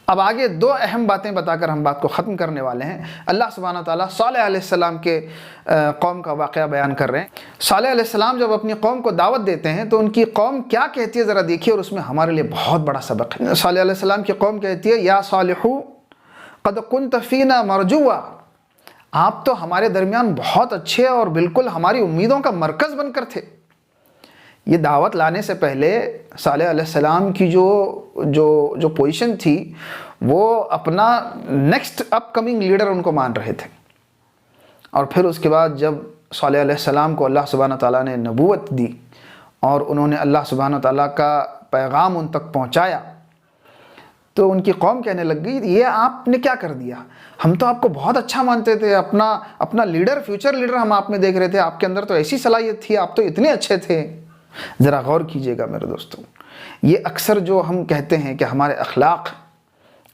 اب آگے دو اہم باتیں بتا کر ہم بات کو ختم کرنے والے ہیں۔ اللہ سبحانہ تعالیٰ صالح علیہ السلام کے قوم کا واقعہ بیان کر رہے ہیں۔ صالح علیہ السلام جب اپنی قوم کو دعوت دیتے ہیں تو ان کی قوم کیا کہتی ہے ذرا دیکھیے، اور اس میں ہمارے لیے بہت بڑا سبق ہے۔ صالح علیہ السلام کی قوم کہتی ہے یا صالح قد کنت فینا مرجوا، آپ تو ہمارے درمیان بہت اچھے اور بالکل ہماری امیدوں کا مرکز بن کر تھے۔ یہ دعوت لانے سے پہلے صالح علیہ السلام کی جو پوزیشن تھی وہ اپنا next up coming leader in کو مان رہے تھے، اور پھر اس کے بعد جب صالح علیہ السلام کو اللہ سبحانہ تعالیٰ نے نبوت دی اور انہوں نے اللہ سبحانہ تعالیٰ کا پیغام ان تک پہنچایا تو ان کی قوم کہنے لگ گئی یہ آپ نے کیا کر دیا، ہم تو آپ کو بہت اچھا مانتے تھے، اپنا لیڈر، فیوچر لیڈر ہم آپ میں دیکھ رہے تھے، آپ کے اندر تو ایسی صلاحیت تھی، آپ تو اتنے اچھے تھے۔ ذرا غور کیجئے گا میرے دوستوں، یہ اکثر جو ہم کہتے ہیں کہ ہمارے اخلاق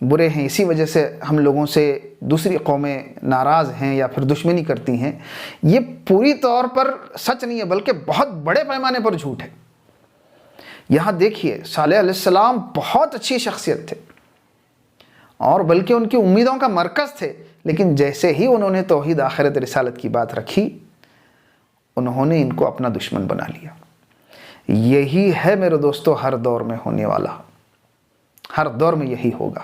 برے ہیں، اسی وجہ سے ہم لوگوں سے دوسری قومیں ناراض ہیں یا پھر دشمنی کرتی ہیں، یہ پوری طور پر سچ نہیں ہے بلکہ بہت بڑے پیمانے پر جھوٹ ہے۔ یہاں دیکھیے صالح علیہ السلام بہت اچھی شخصیت تھے اور بلکہ ان کی امیدوں کا مرکز تھے، لیکن جیسے ہی انہوں نے توحید آخرت رسالت کی بات رکھی انہوں نے ان کو اپنا دشمن بنا لیا۔ یہی ہے میرے دوستو ہر دور میں ہونے والا، ہر دور میں یہی ہوگا۔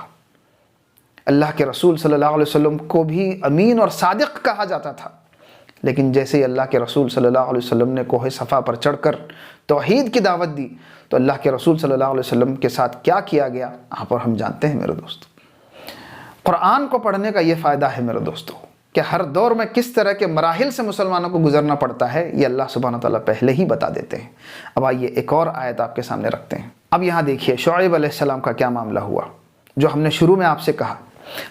اللہ کے رسول صلی اللہ علیہ وسلم کو بھی امین اور صادق کہا جاتا تھا، لیکن جیسے ہی اللہ کے رسول صلی اللہ علیہ وسلم نے کوہ صفا پر چڑھ کر توحید کی دعوت دی تو اللہ کے رسول صلی اللہ علیہ وسلم کے ساتھ کیا کیا گیا آپ اور ہم جانتے ہیں میرے دوستو۔ قرآن کو پڑھنے کا یہ فائدہ ہے میرے دوستو کہ ہر دور میں کس طرح کے مراحل سے مسلمانوں کو گزرنا پڑتا ہے یہ اللہ سبحانہ تعالیٰ پہلے ہی بتا دیتے ہیں۔ اب آئیے ایک اور آیت آپ کے سامنے رکھتے ہیں۔ اب یہاں دیکھیے شعیب علیہ السلام کا کیا معاملہ ہوا، جو ہم نے شروع میں آپ سے کہا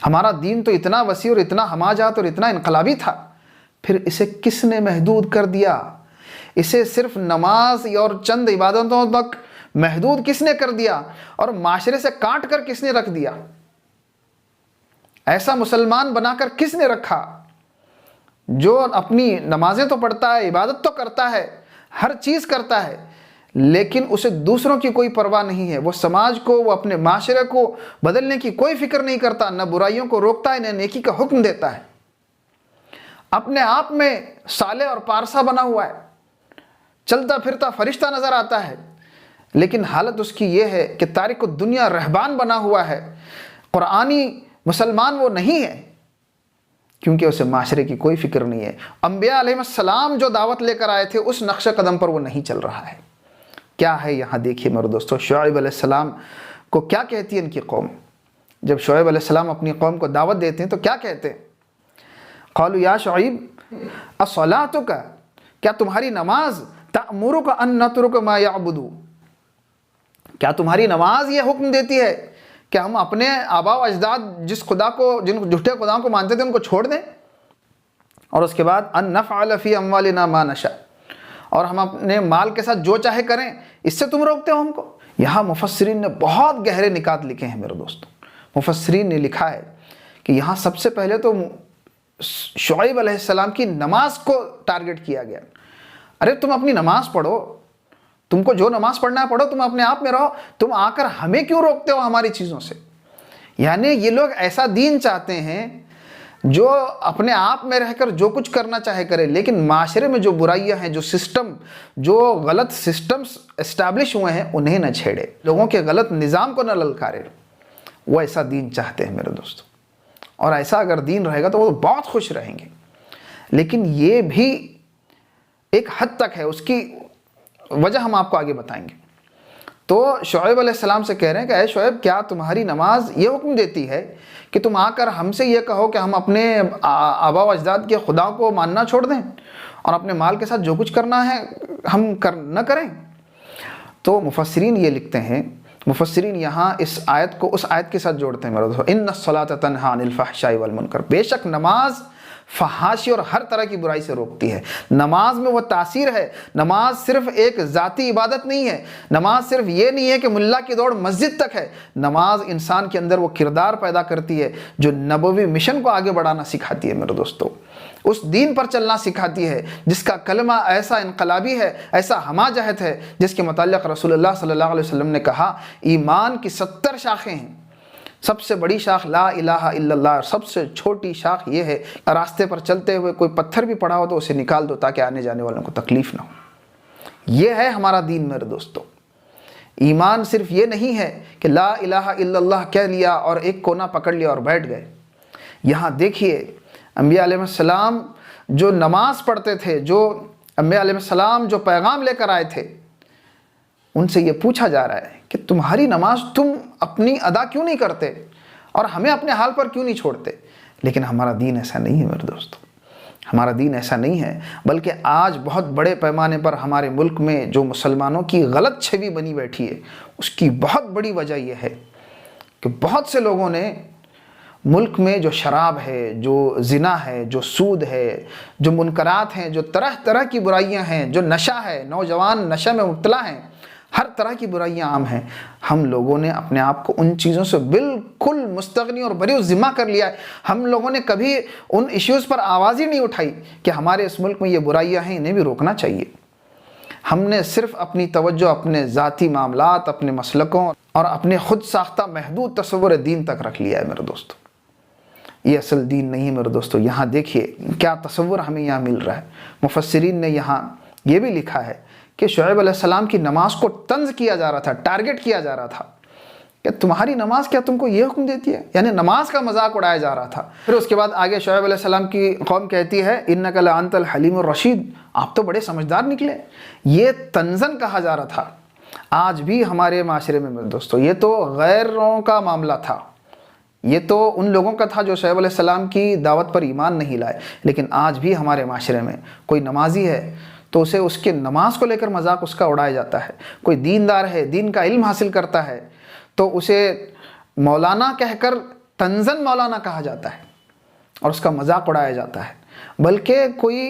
ہمارا دین تو اتنا وسیع اور اتنا ہما جات اور اتنا انقلابی تھا، پھر اسے کس نے محدود کر دیا؟ اسے صرف نماز اور چند عبادتوں تک محدود کس نے کر دیا اور معاشرے سے کاٹ کر کس نے رکھ دیا؟ ایسا مسلمان بنا کر کس نے رکھا جو اپنی نمازیں تو پڑھتا ہے، عبادت تو کرتا ہے، ہر چیز کرتا ہے، لیکن اسے دوسروں کی کوئی پرواہ نہیں ہے، وہ سماج کو، وہ اپنے معاشرے کو بدلنے کی کوئی فکر نہیں کرتا، نہ برائیوں کو روکتا ہے نہ نیکی کا حکم دیتا ہے، اپنے آپ میں صالح اور پارسا بنا ہوا ہے، چلتا پھرتا فرشتہ نظر آتا ہے، لیکن حالت اس کی یہ ہے کہ تارک الدنیا رہبان بنا ہوا ہے، قرآنی مسلمان وہ نہیں ہے، کیونکہ اسے معاشرے کی کوئی فکر نہیں ہے۔ انبیاء علیہ السلام جو دعوت لے کر آئے تھے اس نقش قدم پر وہ نہیں چل رہا ہے۔ کیا ہے یہاں دیکھیے میرے دوستو، شعیب علیہ السلام کو کیا کہتی ہے ان کی قوم؟ جب شعیب علیہ السلام اپنی قوم کو دعوت دیتے ہیں تو کیا کہتے ہیں؟ قالوا یا شعیب الصلاۃ، کیا تمہاری نماز تأمرک ان نترک ما یعبدو، کیا تمہاری نماز یہ حکم دیتی ہے کہ ہم اپنے آباء و اجداد جن جھوٹے خداؤں کو مانتے تھے ان کو چھوڑ دیں، اور اس کے بعد ان نفعل فی اموالنا ما نشاء، اور ہم اپنے مال کے ساتھ جو چاہے کریں، اس سے تم روکتے ہو ہم کو؟ یہاں مفسرین نے بہت گہرے نکات لکھے ہیں میرے دوستوں۔ مفسرین نے لکھا ہے کہ یہاں سب سے پہلے تو شعیب علیہ السلام کی نماز کو ٹارگٹ کیا گیا۔ ارے تم اپنی نماز پڑھو، تم کو جو نماز پڑھنا ہے پڑھو، تم اپنے آپ میں رہو، تم آ کر ہمیں کیوں روکتے ہو ہماری چیزوں سے؟ یعنی یہ لوگ ایسا دین چاہتے ہیں جو اپنے آپ میں رہ کر جو کچھ کرنا چاہے کرے، لیکن معاشرے میں جو برائیاں ہیں، جو غلط سسٹمز اسٹیبلش ہوئے ہیں انہیں نہ چھیڑے، لوگوں کے غلط نظام کو نہ للکارے۔ وہ ایسا دین چاہتے ہیں میرے دوستو، اور ایسا اگر دین رہے گا تو وہ بہت خوش رہیں گے، لیکن یہ بھی ایک حد تک ہے، اس کی وجہ ہم آپ کو آگے بتائیں گے۔ تو شعیب علیہ السلام سے کہہ رہے ہیں کہ اے شعیب، کیا تمہاری نماز یہ حکم دیتی ہے کہ تم آ کر ہم سے یہ کہو کہ ہم اپنے آباء و اجداد کے خداؤں کو ماننا چھوڑ دیں اور اپنے مال کے ساتھ جو کچھ کرنا ہے ہم نہ کریں؟ تو مفسرین یہ لکھتے ہیں، مفسرین یہاں اس آیت کو اس آیت کے ساتھ جوڑتے ہیں میرے دوستو، ان الصلاۃ تنہی عن الفحشاء والمنکر، بے شک نماز فحاشی اور ہر طرح کی برائی سے روکتی ہے۔ نماز میں وہ تاثیر ہے، نماز صرف ایک ذاتی عبادت نہیں ہے، نماز صرف یہ نہیں ہے کہ ملا کی دوڑ مسجد تک ہے، نماز انسان کے اندر وہ کردار پیدا کرتی ہے جو نبوی مشن کو آگے بڑھانا سکھاتی ہے میرے دوستو، اس دین پر چلنا سکھاتی ہے جس کا کلمہ ایسا انقلابی ہے، ایسا ہما جہت ہے، جس کے متعلق رسول اللہ صلی اللہ علیہ وسلم نے کہا ایمان کی 70 شاخیں ہیں، سب سے بڑی شاخ لا الہ الا اللہ، اور سب سے چھوٹی شاخ یہ ہے راستے پر چلتے ہوئے کوئی پتھر بھی پڑا ہو تو اسے نکال دو تاکہ آنے جانے والوں کو تکلیف نہ ہو۔ یہ ہے ہمارا دین میرے دوستو۔ ایمان صرف یہ نہیں ہے کہ لا الہ الا اللہ کہہ لیا اور ایک کونا پکڑ لیا اور بیٹھ گئے۔ یہاں دیکھیے انبیاء علیہ السلام جو نماز پڑھتے تھے، جو انبیاء علیہ السلام جو پیغام لے کر آئے تھے، ان سے یہ پوچھا جا رہا ہے کہ تمہاری نماز تم اپنی ادا کیوں نہیں کرتے اور ہمیں اپنے حال پر کیوں نہیں چھوڑتے؟ لیکن ہمارا دین ایسا نہیں ہے میرے دوستو، ہمارا دین ایسا نہیں ہے، بلکہ آج بہت بڑے پیمانے پر ہمارے ملک میں جو مسلمانوں کی غلط چھوی بنی بیٹھی ہے، اس کی بہت بڑی وجہ یہ ہے کہ بہت سے لوگوں نے ملک میں جو شراب ہے، جو زنا ہے، جو سود ہے، جو منکرات ہیں، جو طرح طرح کی برائیاں ہیں، جو نشہ ہے، نوجوان نشہ میں مبتلا ہیں، ہر طرح کی برائیاں عام ہیں، ہم لوگوں نے اپنے آپ کو ان چیزوں سے بالکل مستغنی اور بری ذمہ کر لیا ہے۔ ہم لوگوں نے کبھی ان ایشوز پر آواز ہی نہیں اٹھائی کہ ہمارے اس ملک میں یہ برائیاں ہیں، انہیں بھی روکنا چاہیے۔ ہم نے صرف اپنی توجہ اپنے ذاتی معاملات، اپنے مسلکوں اور اپنے خود ساختہ محدود تصور دین تک رکھ لیا ہے میرے دوستو۔ یہ اصل دین نہیں ہے میرے دوستو۔ یہاں دیکھیے کیا تصور ہمیں یہاں مل رہا ہے۔ مفسرین نے یہاں یہ بھی لکھا ہے کہ شعیب علیہ السلام کی نماز کو طنز کیا جا رہا تھا، ٹارگٹ کیا جا رہا تھا کہ تمہاری نماز کیا تم کو یہ حکم دیتی ہے، یعنی نماز کا مذاق اڑایا جا رہا تھا۔ پھر اس کے بعد آگے شعیب علیہ السلام کی قوم کہتی ہے انک لانت الحلیم الرشید، آپ تو بڑے سمجھدار نکلے۔ یہ طنزاً کہا جا رہا تھا۔ آج بھی ہمارے معاشرے میں میرے دوستو یہ تو غیروں کا معاملہ تھا، یہ تو ان لوگوں کا تھا جو شعیب علیہ السلام کی دعوت پر ایمان نہیں لائے، لیکن آج بھی ہمارے معاشرے میں کوئی نمازی ہے تو اسے اس کے نماز کو لے کر مذاق اس کا اڑایا جاتا ہے، کوئی دیندار ہے، دین کا علم حاصل کرتا ہے تو اسے مولانا کہہ کر طنزاً مولانا کہا جاتا ہے اور اس کا مذاق اڑایا جاتا ہے، بلکہ کوئی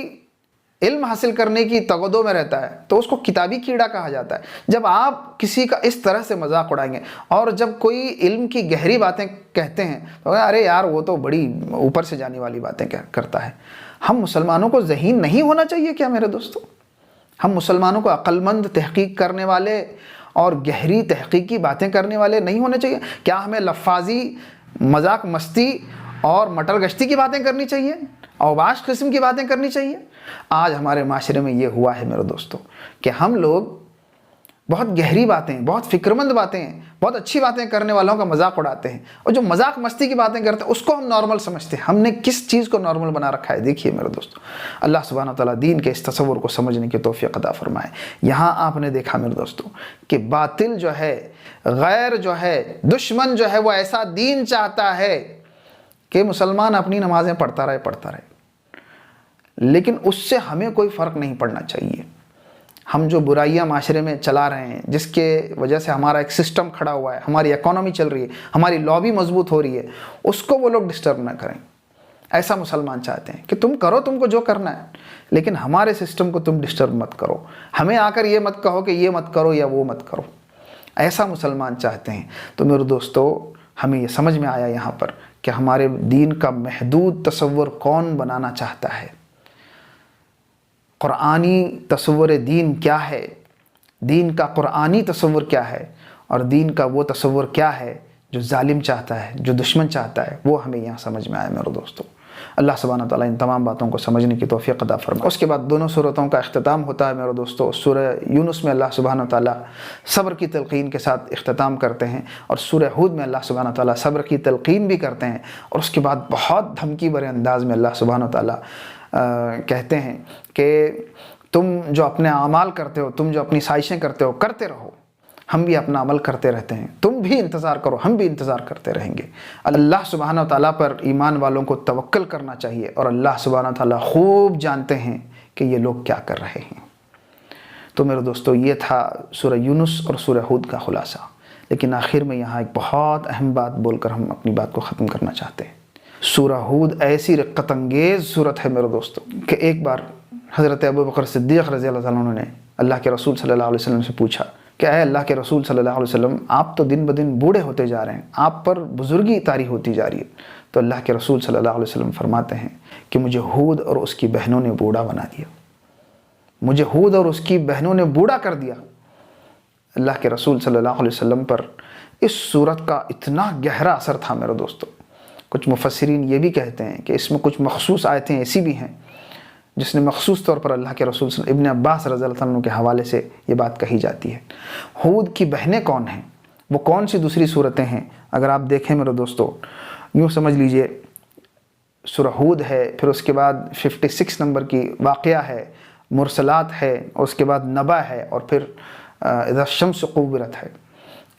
علم حاصل کرنے کی تغدو میں رہتا ہے تو اس کو کتابی کیڑا کہا جاتا ہے۔ جب آپ کسی کا اس طرح سے مذاق اڑائیں گے اور جب کوئی علم کی گہری باتیں کہتے ہیں تو ارے یار وہ تو بڑی اوپر سے جانے والی باتیں کرتا ہے۔ ہم مسلمانوں کو ذہین نہیں ہونا چاہیے کیا میرے دوستو؟ ہم مسلمانوں کو عقل مند تحقیق کرنے والے اور گہری تحقیقی باتیں کرنے والے نہیں ہونے چاہیے؟ کیا ہمیں لفاظی مذاق مستی اور مٹر گشتی کی باتیں کرنی چاہیے، اوباش قسم کی باتیں کرنی چاہیے؟ آج ہمارے معاشرے میں یہ ہوا ہے میرے دوستو کہ ہم لوگ بہت گہری باتیں، بہت فکرمند باتیں، بہت اچھی باتیں کرنے والوں کا مذاق اڑاتے ہیں، اور جو مذاق مستی کی باتیں کرتے ہیں اس کو ہم نارمل سمجھتے ہیں۔ ہم نے کس چیز کو نارمل بنا رکھا ہے؟ دیکھیے میرے دوستو، اللہ سبحانہ وتعالیٰ دین کے اس تصور کو سمجھنے کی توفیق عطا فرمائے۔ یہاں آپ نے دیکھا میرے دوستو کہ باطل جو ہے، غیر جو ہے، دشمن جو ہے، وہ ایسا دین چاہتا ہے کہ مسلمان اپنی نمازیں پڑھتا رہے، لیکن اس سے ہمیں کوئی فرق نہیں پڑنا چاہیے۔ ہم جو برائیاں معاشرے میں چلا رہے ہیں، جس کے وجہ سے ہمارا ایک سسٹم کھڑا ہوا ہے، ہماری اکانومی چل رہی ہے، ہماری لابی مضبوط ہو رہی ہے، اس کو وہ لوگ ڈسٹرب نہ کریں۔ ایسا مسلمان چاہتے ہیں کہ تم کرو تم کو جو کرنا ہے، لیکن ہمارے سسٹم کو تم ڈسٹرب مت کرو، ہمیں آ کر یہ مت کہو کہ یہ مت کرو یا وہ مت کرو۔ ایسا مسلمان چاہتے ہیں۔ تو میرے دوستو ہمیں یہ سمجھ میں آیا یہاں پر کہ ہمارے دین کا محدود تصور کون بنانا چاہتا ہے، قرآنی تصور دین کیا ہے، دین کا قرآنی تصور کیا ہے، اور دین کا وہ تصور کیا ہے جو ظالم چاہتا ہے، جو دشمن چاہتا ہے، وہ ہمیں یہاں سمجھ میں آیا میرے دوستو۔ اللہ سبحانہ تعالیٰ ان تمام باتوں کو سمجھنے کی توفیق عطا فرمائے۔ اس کے بعد دونوں صورتوں کا اختتام ہوتا ہے میرے دوستو۔ سورہ یونس میں اللہ سبحانہ تعالیٰ صبر کی تلقین کے ساتھ اختتام کرتے ہیں، اور سورہ ہود میں اللہ سبحانہ تعالیٰ صبر کی تلقین بھی کرتے ہیں، اور اس کے بعد بہت دھمکی بھرے انداز میں اللہ سبحانہ تعالیٰ کہتے ہیں کہ تم جو اپنے اعمال کرتے ہو، تم جو اپنی سازشیں کرتے ہو، کرتے رہو، ہم بھی اپنا عمل کرتے رہتے ہیں، تم بھی انتظار کرو، ہم بھی انتظار کرتے رہیں گے۔ اللہ سبحانہ تعالیٰ پر ایمان والوں کو توکل کرنا چاہیے، اور اللہ سبحانہ تعالیٰ خوب جانتے ہیں کہ یہ لوگ کیا کر رہے ہیں۔ تو میرے دوستو یہ تھا سورہ یونس اور سورہ ہود کا خلاصہ، لیکن آخر میں یہاں ایک بہت اہم بات بول کر ہم اپنی بات کو ختم کرنا چاہتے ہیں۔ سورہ ہود ایسی رقت انگیز صورت ہے میرے دوستو کہ ایک بار حضرت ابوبکر صدیق رضی اللہ عنہ نے اللہ کے رسول صلی اللہ علیہ وسلم سے پوچھا کہ اے اللہ کے رسول صلی اللہ علیہ وسلم، آپ تو دن بدن بوڑھے ہوتے جا رہے ہیں، آپ پر بزرگی طاری ہوتی جا رہی ہے۔ تو اللہ کے رسول صلی اللہ علیہ وسلم فرماتے ہیں کہ مجھے ہود اور اس کی بہنوں نے بوڑھا بنا دیا، مجھے ہود اور اس کی بہنوں نے بوڑھا کر دیا۔ اللہ کے رسول صلی اللہ علیہ وسلم پر اس صورت کا اتنا گہرا اثر تھا میرے دوستو. کچھ مفسرین یہ بھی کہتے ہیں کہ اس میں کچھ مخصوص آیتیں ایسی بھی ہیں جس نے مخصوص طور پر اللہ کے رسول صلی اللہ علیہ وسلم، ابن عباس رضی اللہ عنہ کے حوالے سے یہ بات کہی جاتی ہے. ہود کی بہنیں کون ہیں؟ وہ کون سی دوسری صورتیں ہیں؟ اگر آپ دیکھیں میرے دوستو، یوں سمجھ لیجئے سورہ ہود ہے، پھر اس کے بعد 56 نمبر کی واقعہ ہے، مرسلات ہے، اور اس کے بعد نبا ہے، اور پھر اذا الشمس قورت ہے.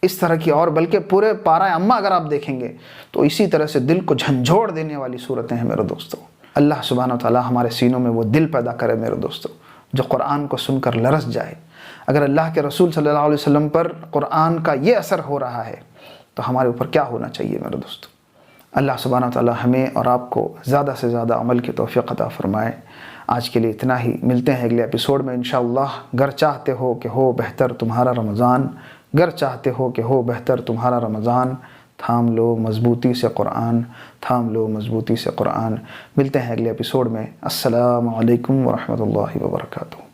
اس طرح کی اور بلکہ پورے پارہ اما اگر آپ دیکھیں گے تو اسی طرح سے دل کو جھنجھوڑ دینے والی صورتیں ہیں میرے دوستو. اللہ سبحانہ و تعالی ہمارے سینوں میں وہ دل پیدا کرے میرے دوستو جو قرآن کو سن کر لرز جائے. اگر اللہ کے رسول صلی اللہ علیہ وسلم پر قرآن کا یہ اثر ہو رہا ہے تو ہمارے اوپر کیا ہونا چاہیے میرے دوستو. اللہ سبحانہ و تعالی ہمیں اور آپ کو زیادہ سے زیادہ عمل کی توفیق عطا فرمائے. آج کے لیے اتنا ہی، ملتے ہیں اگلے ایپیسوڈ میں انشاءاللہ. گر چاہتے ہو کہ ہو بہتر تمہارا رمضان، گر چاہتے ہو کہ ہو بہتر تمہارا رمضان، تھام لو مضبوطی سے قرآن، تھام لو مضبوطی سے قرآن. ملتے ہیں اگلے ایپیسوڈ میں. السلام علیکم ورحمۃ اللہ وبرکاتہ.